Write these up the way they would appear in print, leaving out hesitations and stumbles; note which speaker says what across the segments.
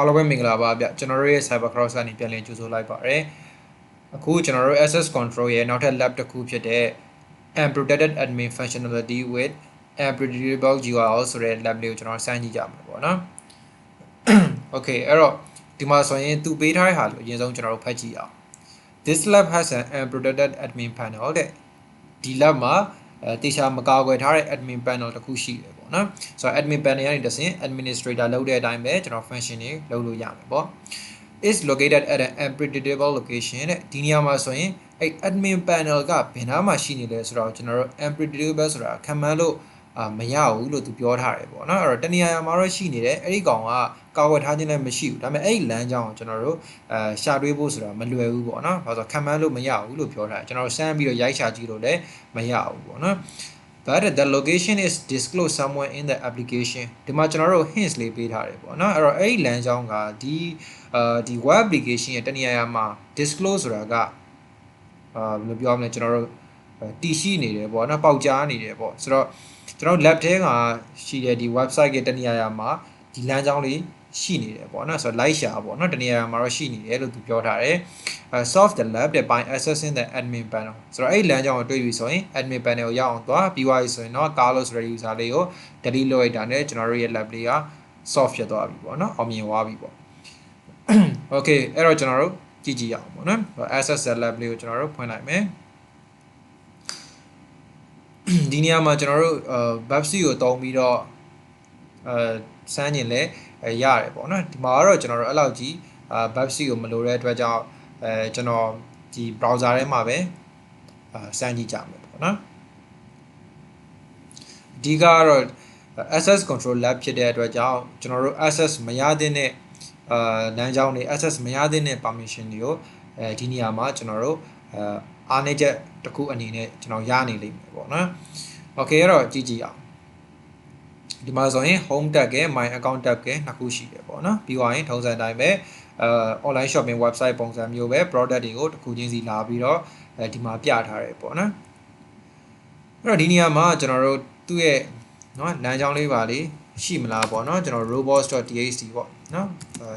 Speaker 1: အားလုံးပဲမင်္ဂလာပါဗျကျွန်တော်တို့ရဲ့ Cyber Cross ကနေပြန်လည်ကြိုဆိုလိုက်ပါရစေအခုကျွန်တော်တို့ access control ရဲ့နောက်ထပ် lab တစ်ခုဖြစ်တဲ့ unprotected admin functionality with unpredictable URL ဆိုတဲ့ lab လေးကိုကျွန်တော်စမ်းကြည့်ကြမှာပေါ့နော် Okay အဲ့တော့ဒီမှာဆိုရင်သူပေးထားတဲ့ဟာလို့အရင်ဆုံးကျွန်တော်တို့ဖတ်ကြည့်အောင် This lab has an unprotected admin panel တဲ့ဒီ lab မှာတေချာမကာကွယ်ထားတဲ့ admin panel တစ်ခုရှိတယ်ပေါ့နော်ဆိုတော့ admin panel ကနေတစ်ဆင့် administrator လုပ်တဲ့အတိုင်းပဲကျွန်တော် function တွေလုပ်လို့ရမယ်ပေါ့ is located at an unpredictable location တဲ့ဒီနေရာမှာဆိုရင်အဲ့ admin panel ကဘယ်နားမှာရှိနေလဲဆိုတော့ကျွန်တော်တို့ unpredictable ဆိုတာခံမှန်းလို့မရဘူးလို့သူပြောထားတယ်ပေါ့နော်အဲ့တော့တနေရာမှာတော့ရှိနေတယ်အဲ့ဒီကောင်ကကာကွယ်ထားခြင်းလည်းမရှိဘူးဒါပေမဲ့အဲ့ဒီလမ်းကြောင်းကိုကျွန်တော်တို့ရှာတွေးဖို့ဆိုတာမလွယ်ဘူးပေါ့နော်ဘာလို့ဆိုခံမှန်းလို့မရဘူးလို့ပြောထားတယ်ကျွန်တော်စမ်းပြီးတော့ရိုက်ရှာကြည့်လို့လည်းမရဘူးပေါ့နော် but the location is disclosed somewhere in the application ဒီမှာကျွန်တော်တို့ hints လေးပေးထားတယ်ပေါ့နော်အဲ့တော့အဲ့ဒီလမ်းကြောင်းကဒီ web application ရဲ့တနေရာမှာ disclose ဆိုတာကဘယ်လိုပြောမလဲကျွန်တော်တို့တည်ရှိနေတယ်ပေါ့နော်ပေါက်ကြားနေတယ်ပေါ့ဆိုတော့ကျွန်တော် lab ထဲကရှိတဲ့ဒီ website ရဲ့တနေရာမှာဒီလမ်းကြောင်းလေးရှိနေတယ်ပေါ့နော်ဆိုတော့ like ရှာပေါ့နော်တနေရာမှာတော့ရှိနေတယ်လို့သူပြောထားတယ်solve the lab by accessing the admin panel ဆိုတော့အဲ့လမ်းကြောင်းကိုတွေ့ပြီဆိုရင် admin panel ကိုရောက်အောင်သွားပြီးသွားပြီဆိုရင်တော့ Carlos ready user လေးကို delete လုပ်လိုက်တာနဲ့ကျွန်တော်တို့ရဲ့ lab လေးက solve ဖြစ်သွားပြီပေါ့နော်အောင်မြင်သွားပြီပေါ့ okay အဲ့တော့ကျွန်တော်တို့ကြည့်ကြည့်ရအောင်ပေါ့နော် access the lab လေးကိုကျွန်တော်တို့ဖွင့်လိုက်မယ်ဒီနေရာမှာကျွန်တော်တို့website ကိုတုံးပြီးတော့စမ်းကျင်လဲရတယ်ပေါ့နော်ဒီမှာကတော့ကျွန်တော်တို့အဲ့လောက်ကြီးwebsite ကိုမလိုတဲ့အတွက်ကြောင့်ကျွန်တော်ဒီ browser ထဲမှာပဲစမ်းကြည့်ကြမယ်ပေါ့နော်အဓိကကတော့ access control lab ဖြစ်တဲ့အတွက်ကြောင့်ကျွန်တော်တို့ access မရတဲ့လမ်းကြောင်းတွေ access မရတဲ့ permission တွေကိုဒီနေရာမှာကျွန်တော်တို့အားနည်းချက်တစ်ခုအနေနဲ့ကျွန်တော်ရနေလိမ့်မယ်ပေါ့နော် Okay အဲ့တော့ကြည့်ကြည့်အောင်ဒီမှာဆိုရင် home tab က my account tab ကနှစ်ခုရှိတယ်ပေါ့နော်ပြီးသွားရင်ထုံးစံတိုင်းပဲ online shopping website ပုံစံမျိုးပဲ product တွေကိုတစ်ခုချင်းစီလာပြီးတော့ဒီမှာပြထားတယ်ပေါ့နော်အဲ့တော့ဒီနေရာမှာကျွန်တော်တို့သူ့ရဲ့เนาะလမ်းကြောင်းလေးပါလေးရှိမလားပေါ့နော်ကျွန်တော် robots.txt ပေါ့နော်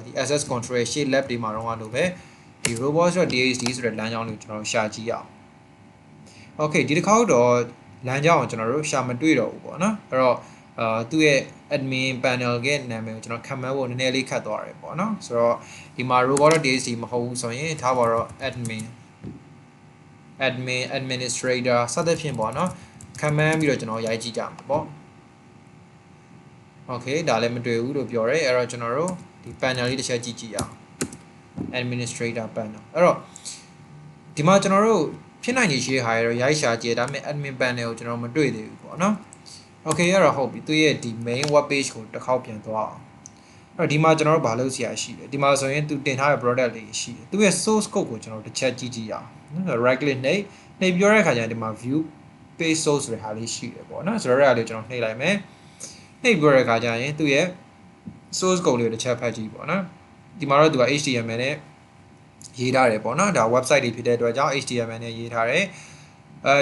Speaker 1: ဒီ access control ရဲ့ shade lab တွေမှာတော့လို့ပဲဒီ robots.txt ဆိုတဲ့လမ်းကြောင်းလေးကိုကျွန်တော်ရှာကြည့်ရအောင် Okay ဒီတစ်ခေါက်တော့လမ်းကြောင်းကိုကျွန်တော်တို့ရှာမတွေ့တော့ဘူးပေါ့နော်အဲ့တော့သူ့ရဲ့ admin panel ကနာမည်ကိုကျွန်တော်ခံမှန်းဖို့နည်းနည်းလေးခတ်သွားတယ်ပေါ့နော်ဆိုတော့ဒီမှာ robot.txt မဟုတ်ဘူးဆိုရင်ထားပါတော့ admin administrator စသဖြင့်ပေါ့နော်ခံမှန်းပြီးတော့ကျွန်တော်ရိုက်ကြည့်ကြမှာပေါ့ Okay ဒါလည်းမတွေ့ဘူးလို့ပြောရဲအဲ့တော့ကျွန်တော်တို့ဒီ panel လေးတစ်ချက်ကြည့်ကြည့်အောင် administrator panel အဲ့တော့ဒီမှာကျွန်တော်တို့ဖြစ်နိုင်ခြေရှိတဲ့ဟာရတော့ရိုက်ရှာကြည့်ဒါပေမဲ့ admin panel ကိုကျွန်တော်မတွေ့သေးဘူးပေါ့နော် Okay အဲ့တော့ဟုတ်ပြီသူရဲ့ဒီ main web page ကိုတစ်ခေါက်ပြန်သွားအောင်အဲ့တော့ဒီမှာကျွန်တော်တို့ဘာလုပ်စရာရှိလဲဒီမှာဆိုရင်သူတင်ထားတဲ့ product လေးရှိတယ်သူရဲ့ source code ကိုကျွန်တော်တစ်ချက်ကြည့်ကြည့်အောင်နော် right click နှိပ်ပြောတဲ့အခါကျရင်ဒီမှာ view page source ဆိုတဲ့ဟာလေးရှိတယ်ပေါ့နော်ဆိုတော့အဲ့ဒါလေးကျွန်တော်နှိပ်လိုက်မယ်နှိပ်ပြောတဲ့အခါကျရင်သူရဲ့ source code လေးကိုတစ်ချက်ဖတ်ကြည့်ပေါ့နော်ဒီမှာတော့သူက HTML နဲ့ရေးထားတယ်ပေါ့နော်ဒါ website တွေဖြစ်တဲ့အတွက်ကြောင့် HTML နဲ့ရေးထားတယ်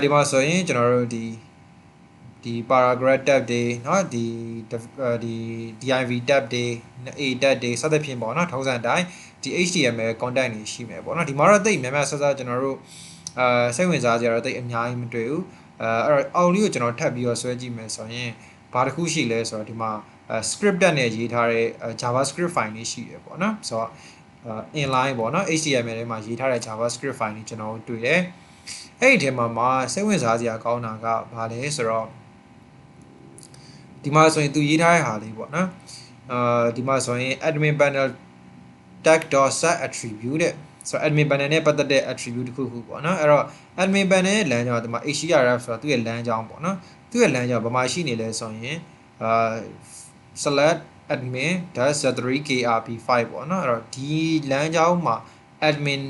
Speaker 1: ဒီမှာဆိုရင်ကျွန်တော်တို့ဒီ paragraph tab တွေเนาะဒီ div tab တွေ a tab တွေစသဖြင့်ပေါ့เนาะထုံးစံတိုင်းဒီ HTML content တွေရှိမယ်ပေါ့เนาะဒီမှာတော့တိတ်များများဆဆကျွန်တော်တို့စိတ်ဝင်စားကြရတော့တိတ်အများကြီးမတွေ့ဘူးအဲ့တော့အောက်လေးကိုကျွန်တော်ထပ်ပြီးတော့ဆွဲကြည့်မယ်ဆိုရင်ဘာတစ်ခုရှိလဲဆိုတော့ဒီမှာ scripted နဲ့ရေးထားတဲ့ JavaScript file လေးရှိတယ်ပေါ့เนาะဆိုတော့inline ပေါ့เนาะ HTML ထဲမှာရေးထားတဲ့ JavaScript file လေးကျွန်တော်တို့တွေ့တယ်အဲ့ဒီထဲမှာစိတ်ဝင်စားစရာကောင်းတာကဘာလဲဆိုတော့ဒီမှာဆိုရင်သူရေးထားတဲ့ဟာလေးပေါ့နော်ဒီမှာဆိုရင် admin panel tag.set attribute တဲ့ဆိုတော့ admin panel နဲ့ပတ်သက်တဲ့ attribute တစ်ခုပေါ့နော်အဲ့တော့ admin panel ရဲ့လမ်းကြောင်းဒီမှာ href ဆိုတာသူ့ရဲ့လမ်းကြောင်းပေါ့နော်သူ့ရဲ့လမ်းကြောင်းဘာမှရှိနေလဲဆိုရင်select admin-z3krp5 ပေါ့နော်အဲ့တော့ဒီလမ်းကြောင်းမှာ admin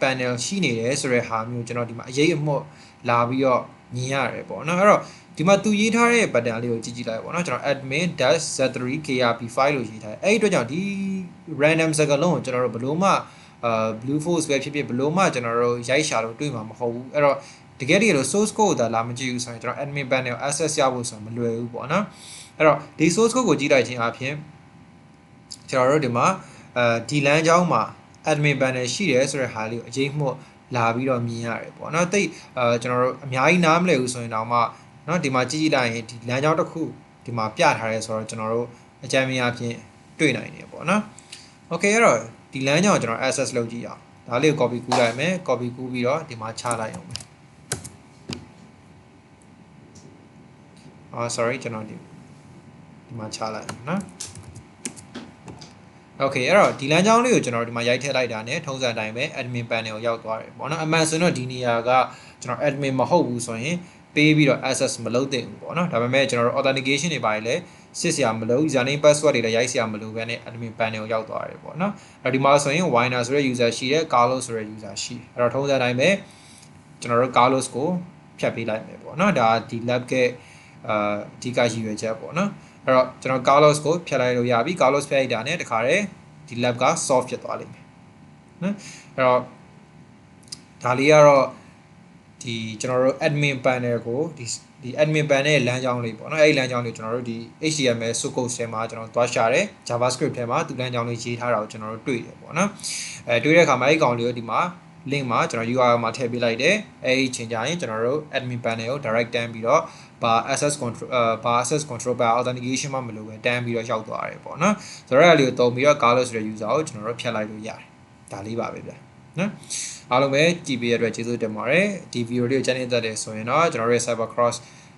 Speaker 1: panel ရှိနေတယ်ဆိုတဲ့ဟာမျိုးကျွန်တော်ဒီမှာအရေးအမှုလာပြီးတော့မြင်ရတယ်ပေါ့နော်အဲ့တော့ဒီမှာသူရေးထားတဲ့ button လေးကိုကြည့်ကြည့်လိုက်ပေါ့နော်ကျွန်တော် admin-z3krp5 လို့ရေးထားတယ်အဲ့ဒီအတွက်ကြောင့်ဒီ random စကားလုံးကိုကျွန်တော်တို့ဘလို့မှblue force ပဲဖြစ်ဖြစ်ဘလို့မှကျွန်တော်တို့ရိုက်ရှာလို့တွေ့မှာမဟုတ်ဘူးအဲ့တော့တကယ်တည်းလို့ source code ကိုသာလာမကြည့်ဘူးဆိုရင်ကျွန်တော် admin panel access ရဖို့ဆိုမလွယ်ဘူးပေါ့နော်အဲ့တော့ဒီ source code ကိုကြည့်လိုက်ခြင်းအပြင်ကျွန်တော်တို့ဒီမှာ ဒီလမ်းကြောင်းမှာ admin panel ရှိတယ်ဆိုတဲ့ဟာလေးကိုအချိန်မှုလာပြီးတော့မြင်ရတယ်ပေါ့နော်တိတ်ကျွန်တော်တို့အများကြီးနားမလည်ဘူးဆိုရင်တော့မှเนาะဒီမှာကြည့်လိုက်ရင်ဒီလမ်းကြောင်းတစ်ခုဒီမှာပြထားရဲဆိုတော့ကျွန်တော်တို့အကြမ်းမြင်အဖြစ်တွေ့နိုင်တယ်ပေါ့နော် okay အဲ့တော့ဒီလမ်းကြောင်းကိုကျွန်တော် access လုပ်ကြည့်အောင်ဒါလေးကို copy ကူးလိုက်မယ် copy ကူးပြီးတော့ဒီမှာချလိုက်အောင်မယ်sorry ကျွန်တော်ဒီမှာချလိုက်เนาะ okay အဲ့တော့ဒီလမ်းကြောင်းလေးကိုကျွန်တော်ဒီမှာရိုက်ထည့်လိုက်တာ ਨੇ ထုံးစံအတိုင်းပဲ admin panel ကိုရောက်သွားတယ်ပေါ့နော်အမှန်ဆိုတော့ဒီနေရာကကျွန်တော် admin မဟုတ်ဘူးဆိုရင်ပေးပြီးတော့ access မလုပ်သင့်ဘူးပေါ့နော်ဒါပေမဲ့ကျွန်တော်တို့ authentication တွေပါတယ်လဲစစ်စရာမလို username password တွေလည်းရိုက်စရာမလိုဘဲနဲ့ admin panel ကိုရောက်သွားတယ်ပေါ့နော်အဲ့ဒီမှာဆိုရင် Winer ဆိုတဲ့ user ရှိတယ် Carlos ဆိုတဲ့ user ရှိတယ်အဲ့တော့ထုံးစံအတိုင်းပဲကျွန်တော်တို့ Carlos ကိုဖြတ်ပေးလိုက်မယ်ပေါ့နော်ဒါဒီ lab ကအဓိကရည်ရွယ်ချက်ပေါ့နော်အဲ့တော့ကျွန်တော် Carlos ကိုဖြတ်လိုက်လို့ရပြီ Carlos ဖြတ်လိုက်တာ ਨੇ တခါတည်းဒီ lab က solve ဖြစ်သွားလိမ့်မယ်နော်အဲ့တော့ဒါလေးကတော့ဒီကျွန်တော်တို့ admin panel ကိုဒီ admin panel ရဲ့လမ်းကြောင်းလေးပေါ့နော်အဲ့ဒီလမ်းကြောင်းလေးကျွန်တော်တို့ဒီ HTML source code ထဲမှာကျွန်တော်သွားရှာတယ် JavaScript ထဲမှာသူလမ်းကြောင်းလေးရေးထားတာကိုကျွန်တော်တို့တွေ့တယ်ပေါ့နော်တွေ့တဲ့အခါမှာအဲ့ဒီကောင်လေးကိုဒီမှာ link မှာကျွန်တော် URL မှာထည့်ပေးလိုက်တယ်အဲ့ဒီချိန်ကြရင်ကျွန်တော်တို့ admin panel ကို direct တန်းပြီးတော့ဘာ access control ဘာ authentication မှမလိုပဲတန်းပြီးတော့ရောက်သွားတယ်ပေါ့နော်ဆိုတော့အဲ့ဒါလေးကိုတုံးပြီးတော့ Carlos ဆိုတဲ့ user ကိုကျွန်တော်တို့ဖြတ်လိုက်လို့ရတယ်ဒါလေးပါပဲဗျာနော်အားလုံးပဲကြည့်ပေးရတဲ့အတွက်ကျေးဇူးတင်ပါတယ်ဒီ video လေးကိုကြည့်နေတတ်တယ်ဆိုရင်တော့ကျွန်တော်တို့ရဲ့ Cybercross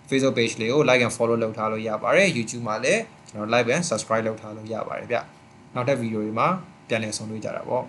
Speaker 1: Facebook page လေးကို like and follow လုပ်ထားလို့ရပါတယ် YouTube မှာလည်းကျွန်တော် like and subscribe လုပ်ထားလို့ရပါတယ်ဗျနောက်ထပ် video တွေမှာပြန်လည်ဆုံတွေ့ကြတာပေါ့